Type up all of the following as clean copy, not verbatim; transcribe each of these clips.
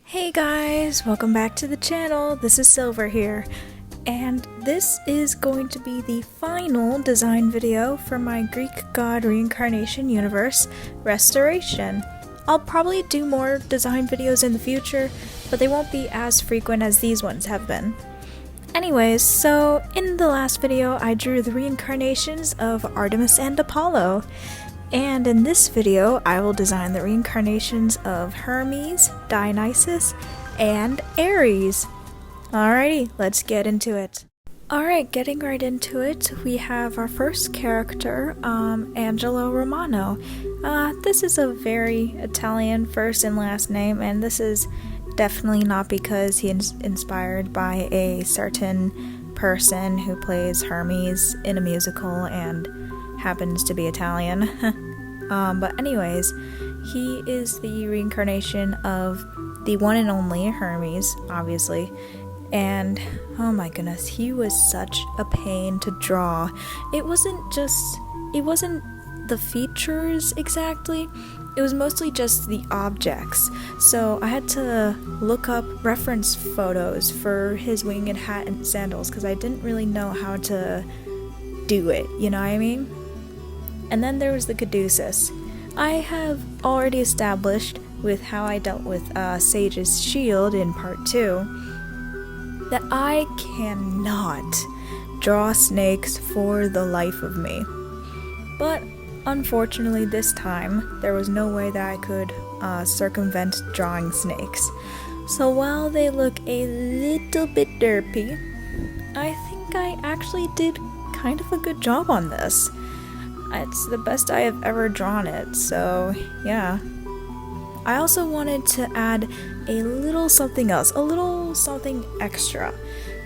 Hey guys, welcome back to the channel. This is Silver here, and this is going to be the final design video for my Greek god reincarnation universe restoration. I'll probably do more design videos in the future, but they won't be as frequent as these ones have been. Anyways, so in the last video I drew the reincarnations of Artemis and Apollo. And in this video, I will design the reincarnations of Hermes, Dionysus, and Ares. Alrighty, let's get into it. Alright, getting right into it, we have our first character, Angelo Romano. This is a very Italian first and last name, and this is definitely not because he's inspired by a certain person who plays Hermes in a musical and happens to be Italian. But anyways, he is the reincarnation of the one and only Hermes, obviously. And oh my goodness, he was such a pain to draw. It wasn't the features exactly, it was mostly just the objects. So I had to look up reference photos for his winged hat and sandals because I didn't really know how to do it, you know what I mean? And then there was the caduceus. I have already established with how I dealt with Sage's shield in part 2 that I cannot draw snakes for the life of me. But unfortunately this time there was no way that I could circumvent drawing snakes. So while they look a little bit derpy, I think I actually did kind of a good job on this. It's the best I have ever drawn it, so yeah. I also wanted to add a little something else, a little something extra.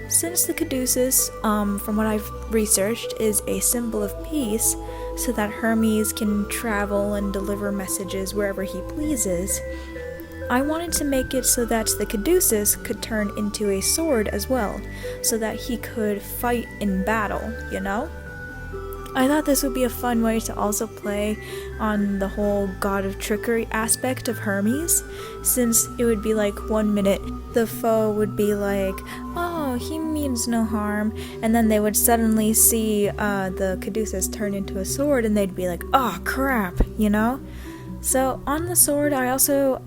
Since the caduceus, from what I've researched, is a symbol of peace, so that Hermes can travel and deliver messages wherever he pleases, I wanted to make it so that the caduceus could turn into a sword as well, so that he could fight in battle, you know? I thought this would be a fun way to also play on the whole god of trickery aspect of Hermes, since it would be like 1 minute the foe would be like, oh, he means no harm, and then they would suddenly see the caduceus turn into a sword and they'd be like, oh crap, you know? So on the sword I also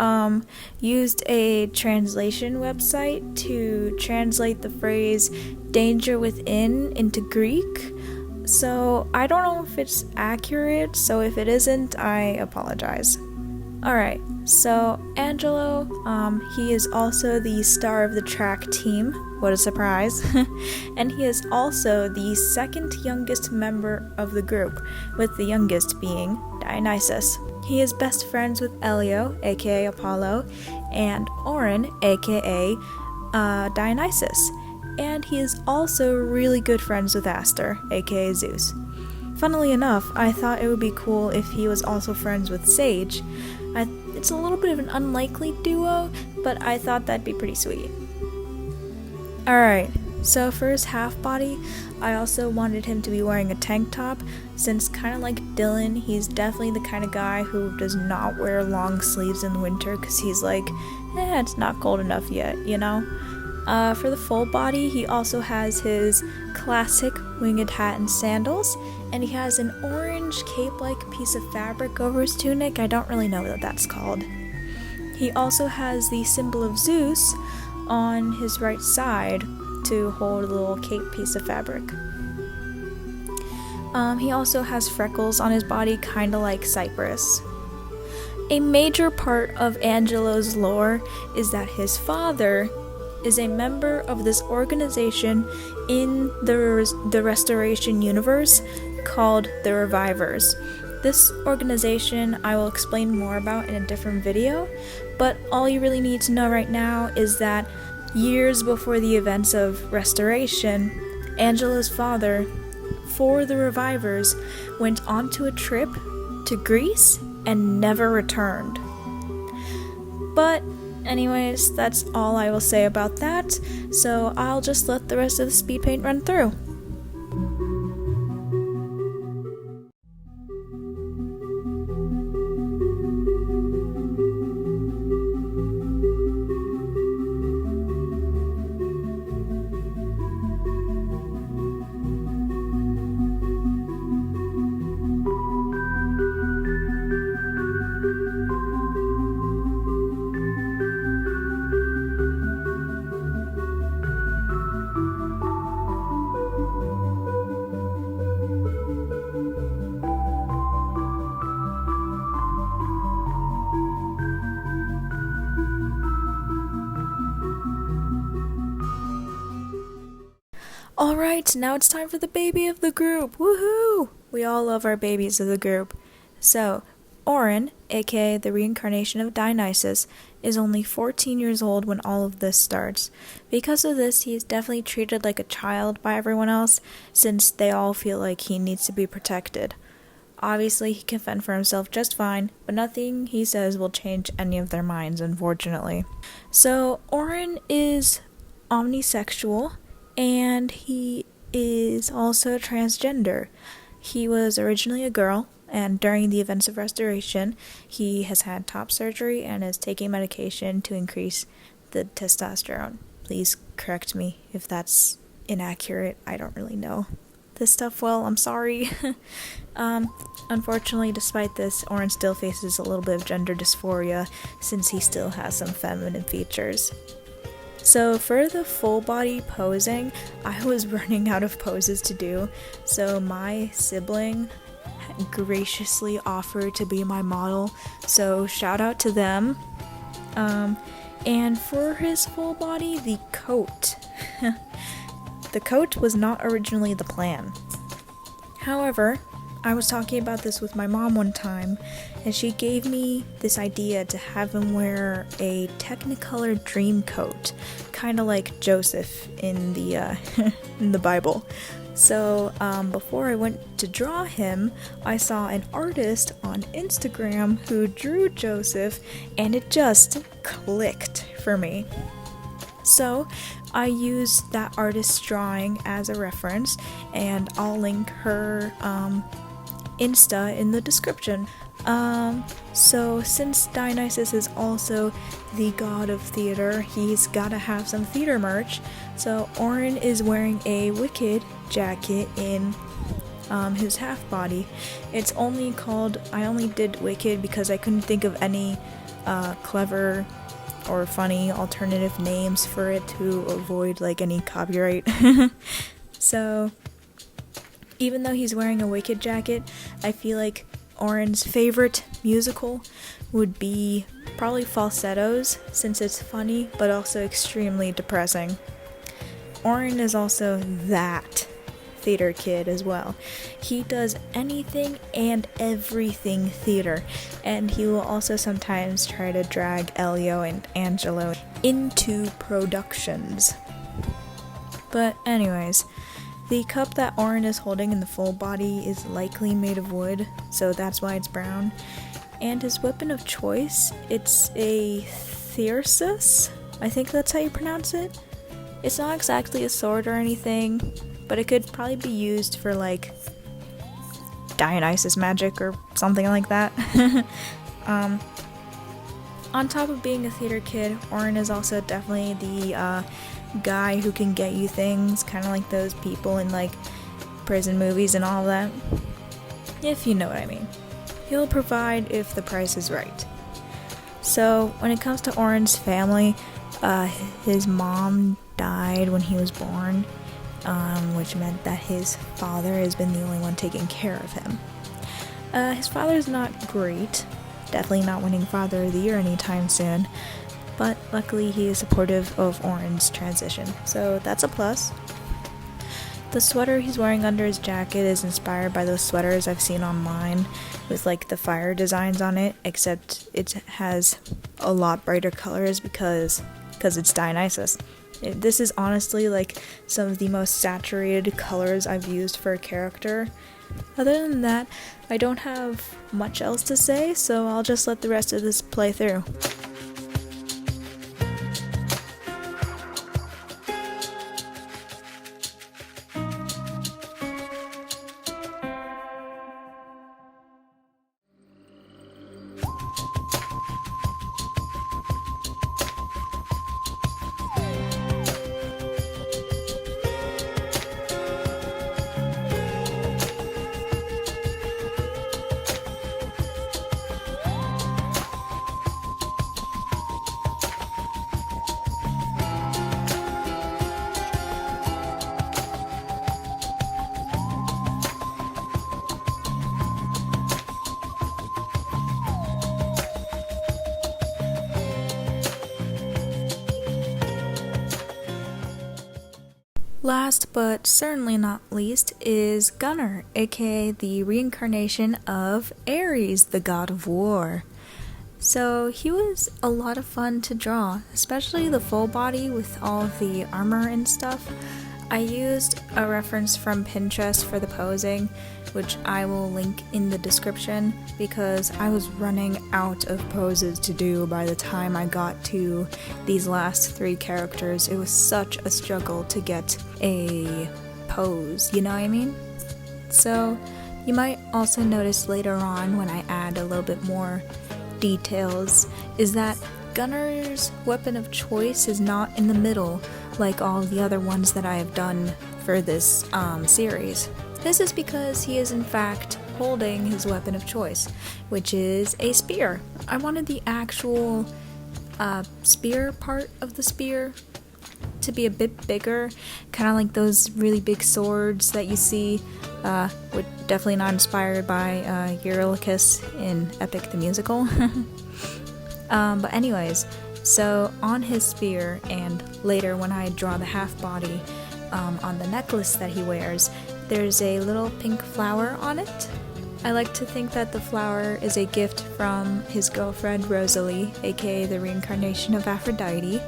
used a translation website to translate the phrase danger within into Greek. So I don't know if it's accurate, so if it isn't, I apologize. Alright, so Angelo, he is also the star of the track team, what a surprise, and he is also the second youngest member of the group, with the youngest being Dionysus. He is best friends with Elio, aka Apollo, and Oren, aka Dionysus. And he is also really good friends with Aster, aka Zeus. Funnily enough, I thought it would be cool if he was also friends with Sage. It's a little bit of an unlikely duo, but I thought that'd be pretty sweet. Alright, so for his half body, I also wanted him to be wearing a tank top, since kind of like Dylan, he's definitely the kind of guy who does not wear long sleeves in the winter because he's like, it's not cold enough yet, you know? For the full body, he also has his classic winged hat and sandals, and he has an orange cape-like piece of fabric over his tunic. I don't really know what that's called. He also has the symbol of Zeus on his right side to hold a little cape piece of fabric. He also has freckles on his body, kinda like Cypress. A major part of Angelo's lore is that his father is a member of this organization in the Restoration universe called the Revivers. This organization I will explain more about in a different video, but all you really need to know right now is that years before the events of Restoration, Angelo's father, for the Revivers, went onto a trip to Greece and never returned. But anyways, that's all I will say about that, so I'll just let the rest of the speed paint run through. Alright, now it's time for the baby of the group. Woohoo! We all love our babies of the group. So, Oren, aka the reincarnation of Dionysus, is only 14 years old when all of this starts. Because of this, he is definitely treated like a child by everyone else, since they all feel like he needs to be protected. Obviously, he can fend for himself just fine, but nothing he says will change any of their minds, unfortunately. So, Oren is omnisexual, and he is also transgender. He was originally a girl, and during the events of restoration, he has had top surgery and is taking medication to increase the testosterone. Please correct me if that's inaccurate. I don't really know this stuff well. I'm sorry. Unfortunately, despite this, Oren still faces a little bit of gender dysphoria since he still has some feminine features. So for the full body posing, I was running out of poses to do, so my sibling graciously offered to be my model, so shout out to them. And for his full body, the coat. The coat was not originally the plan. However, I was talking about this with my mom one time, and she gave me this idea to have him wear a Technicolor dream coat, kind of like Joseph in the in the Bible. So before I went to draw him, I saw an artist on Instagram who drew Joseph, and it just clicked for me. So I used that artist's drawing as a reference, and I'll link her Insta in the description. So since Dionysus is also the god of theater, he's gotta have some theater merch. So Oren is wearing a Wicked jacket in his half body. It's only called, I only did Wicked because I couldn't think of any clever or funny alternative names for it to avoid like any copyright. So even though he's wearing a Wicked jacket, I feel like Oren's favorite musical would be probably Falsettos, since it's funny but also extremely depressing. Oren is also that theater kid as well. He does anything and everything theater, and he will also sometimes try to drag Elio and Angelo into productions. But anyways, the cup that Oren is holding in the full body is likely made of wood, so that's why it's brown. And his weapon of choice, it's a thyrsus? I think that's how you pronounce it. It's not exactly a sword or anything, but it could probably be used for like Dionysus magic or something like that. On top of being a theater kid, Oren is also definitely the guy who can get you things, kind of like those people in like prison movies and all that, if you know what I mean. He'll provide if the price is right. So when it comes to Oren's family, his mom died when he was born, which meant that his father has been the only one taking care of him. His father's not great, definitely not winning Father of the Year anytime soon, but luckily he is supportive of Oren's transition, so that's a plus. The sweater he's wearing under his jacket is inspired by those sweaters I've seen online with like the fire designs on it, except it has a lot brighter colors because it's Dionysus. This is honestly like some of the most saturated colors I've used for a character. Other than that, I don't have much else to say, so I'll just let the rest of this play through. Last but certainly not least is Gunnar, aka the reincarnation of Ares, the god of war. So he was a lot of fun to draw, especially the full body with all of the armor and stuff. I used a reference from Pinterest for the posing, which I will link in the description, because I was running out of poses to do by the time I got to these last 3 characters. It was such a struggle to get a pose, you know what I mean? So you might also notice later on when I add a little bit more details is that Gunnar's weapon of choice is not in the middle like all the other ones that I have done for this series. This is because he is in fact holding his weapon of choice, which is a spear. I wanted the actual spear part of the spear to be a bit bigger, kind of like those really big swords that you see, which definitely not inspired by Eurylochus in Epic the Musical. But anyways, so on his spear, and later when I draw the half body on the necklace that he wears, there's a little pink flower on it. I like to think that the flower is a gift from his girlfriend Rosalie, aka the reincarnation of Aphrodite.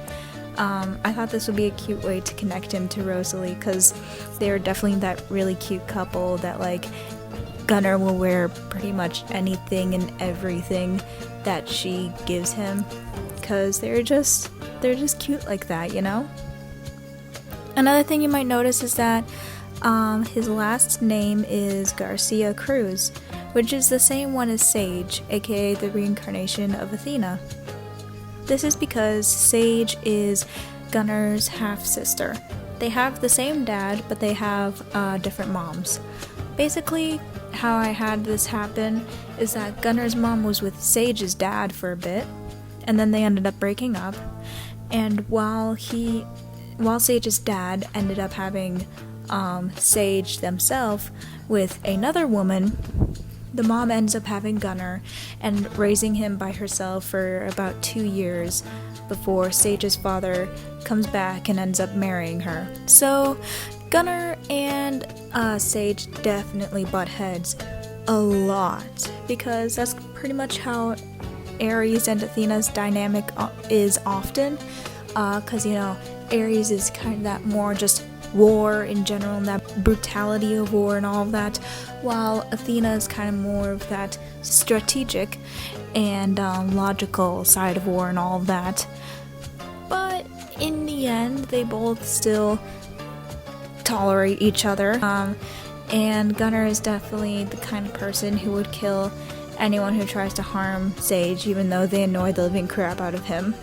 I thought this would be a cute way to connect him to Rosalie, because they're definitely that really cute couple that like Gunnar will wear pretty much anything and everything that she gives him, because they're just cute like that, you know? Another thing you might notice is that his last name is Garcia Cruz, which is the same one as Sage, aka the reincarnation of Athena. This is because Sage is Gunnar's half-sister. They have the same dad, but they have different moms. Basically, how I had this happen is that Gunnar's mom was with Sage's dad for a bit, and then they ended up breaking up, and while Sage's dad ended up having Sage themselves with another woman, the mom ends up having Gunnar and raising him by herself for about 2 years before Sage's father comes back and ends up marrying her. So Gunnar and Sage definitely butt heads a lot, because that's pretty much how Ares and Athena's dynamic is often, because you know, Ares is kind of that more just war in general and that brutality of war and all of that, while Athena is kind of more of that strategic and logical side of war and all of that. But in the end, they both still tolerate each other, and Gunnar is definitely the kind of person who would kill anyone who tries to harm Sage, even though they annoy the living crap out of him.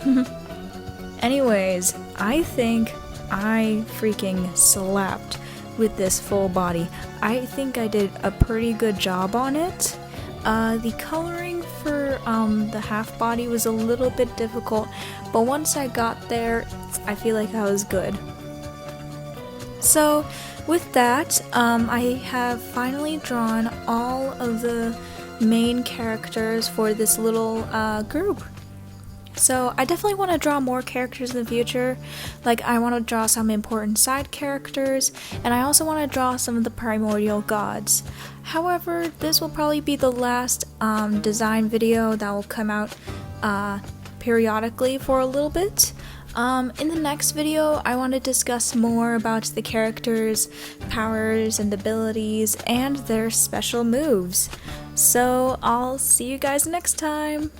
Anyways, I think I freaking slapped with this full body. I think I did a pretty good job on it. The coloring for the half body was a little bit difficult, but once I got there, I feel like I was good. So with that, I have finally drawn all of the main characters for this little group. So I definitely want to draw more characters in the future. Like, I want to draw some important side characters, and I also want to draw some of the primordial gods. However, this will probably be the last design video that will come out periodically for a little bit. In the next video, I want to discuss more about the characters' powers and abilities and their special moves. So I'll see you guys next time!